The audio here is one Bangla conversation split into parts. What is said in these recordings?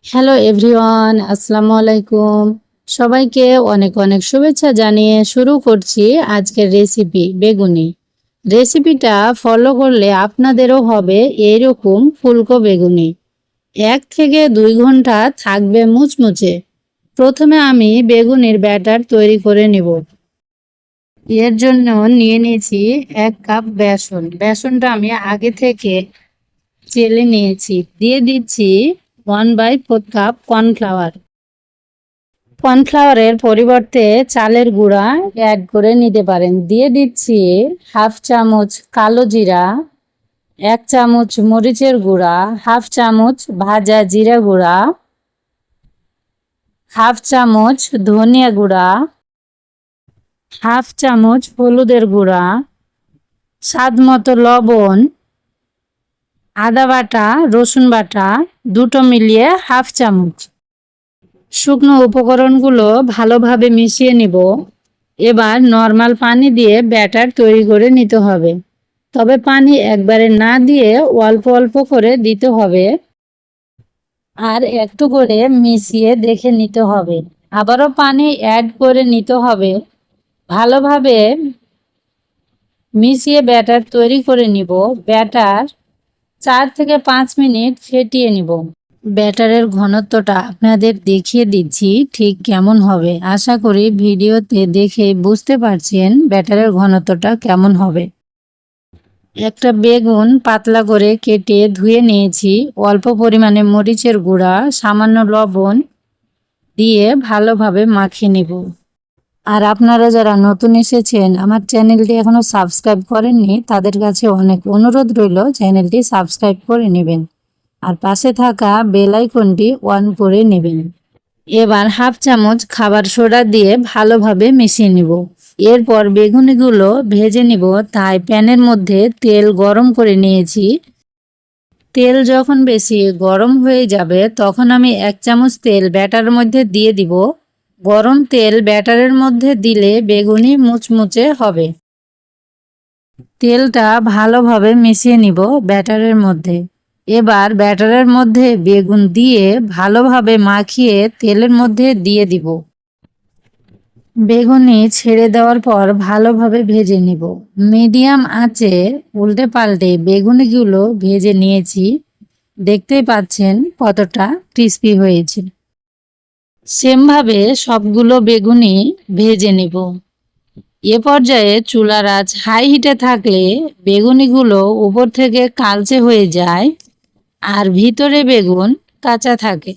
হ্যালো এভরিওয়ান, আসসালামু আলাইকুম। সবাইকে অনেক অনেক শুভেচ্ছা জানিয়ে শুরু করছি আজকের রেসিপি বেগুনি। রেসিপিটা ফলো করলে আপনাদেরও হবে এইরকম ফুলকো বেগুনি। 1 থেকে 2 ঘন্টা থাকবে মুচমুচে। প্রথমে আমি বেগুনির ব্যাটার তৈরি করে নেব। এর জন্য নিয়ে নিয়েছি 1 কাপ বেসন। বেসনটা আমি আগে থেকে চেলে নিয়েছি। দিয়ে দিচ্ছি 1/4 কাপ কর্নফ্লাওয়ার। কর্নফ্লাওয়ারের পরিবর্তে চালের গুঁড়া অ্যাড করে নিতে পারেন। দিয়ে দিচ্ছি 1/2 চামচ কালো জিরা, 1 চামচ মরিচের গুঁড়া, 1/2 চামচ ভাজা জিরা গুঁড়া, 1/2 চামচ ধনিয়া গুঁড়া, 1/2 চামচ হলুদের গুঁড়া, স্বাদ মতো লবণ, আদা বাটা, রসুন বাটা দুটো মিলিয়ে 1/2 চামচ। শুকনো উপকরণগুলো ভালোভাবে মিশিয়ে নিব। এবার নর্মাল পানি দিয়ে ব্যাটার তৈরি করে নিতে হবে। তবে পানি একবারে না দিয়ে অল্প অল্প করে দিতে হবে আর একটু করে মিশিয়ে দেখে নিতে হবে। আবারও পানি অ্যাড করে নিতে হবে। ভালোভাবে মিশিয়ে ব্যাটার তৈরি করে নিব। ব্যাটার 4 থেকে 5 মিনিট ফেটিয়ে নিব। ব্যাটারের ঘনত্বটা আপনাদের দেখিয়ে দিচ্ছি ঠিক কেমন হবে। আশা করি ভিডিওতে দেখে বুঝতে পারছেন ব্যাটারের ঘনত্বটা কেমন হবে। একটা বেগুন পাতলা করে কেটে ধুয়ে নিয়েছি। অল্প পরিমাণে মরিচের গুঁড়া, সামান্য লবণ দিয়ে ভালোভাবে মাখিয়ে নেব। আর আপনারা যারা নতুন এসেছেন আমার চ্যানেলটি এখনো সাবস্ক্রাইব করেননি, তাদের কাছে অনেক অনুরোধ রইল চ্যানেলটি সাবস্ক্রাইব করে নেবেন আর পাশে থাকা বেল আইকনটি অন করে নেবেন। এবার 1/2 চামচ খাবার সোডা দিয়ে ভালোভাবে মিশিয়ে নিব। এরপর বেগুনিগুলো ভেজে নিব, তাই প্যানের মধ্যে তেল গরম করে নিয়েছি। তেল যখন বেশি গরম হয়ে যাবে তখন আমি 1 চামচ তেল ব্যাটারের মধ্যে দিয়ে দিব। গরম তেল ব্যাটারের মধ্যে দিলে বেগুনি মুচমুচে হবে। তেলটা ভালোভাবে মিশিয়ে নিব ব্যাটারের মধ্যে। এবার ব্যাটারের মধ্যে বেগুন দিয়ে ভালোভাবে মাখিয়ে তেলের মধ্যে দিয়ে দিব। বেগুনি ছেড়ে দেওয়ার পর ভালোভাবে ভেজে নিব। মিডিয়াম আঁচে উল্টে পাল্টে বেগুনিগুলো ভেজে নিয়েছি। দেখতেই পাচ্ছেন কতটা ক্রিস্পি হয়েছে। সেমভাবে সবগুলো বেগুনি ভেজে নেব। এ পর্যায়ে চুলার আঁচ হাই হিটে থাকলে বেগুনিগুলো উপর থেকে কালচে হয়ে যায় আর ভিতরে বেগুন কাঁচা থাকে।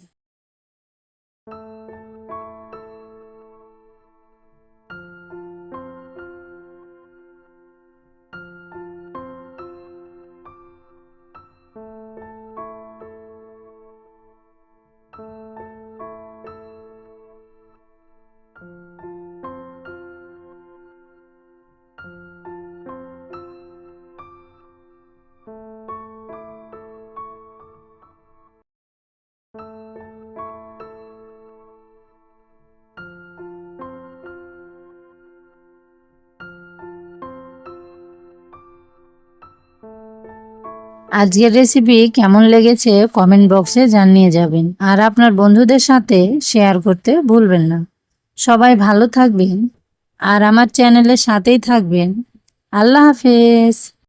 আজকের রেসিপি কেমন লেগেছে কমেন্ট বক্সে জানিয়ে যাবেন আর আপনার বন্ধুদের সাথে শেয়ার করতে ভুলবেন না। সবাই ভালো থাকবেন আর আমার চ্যানেলের সাথেই থাকবেন। আল্লাহ হাফেজ।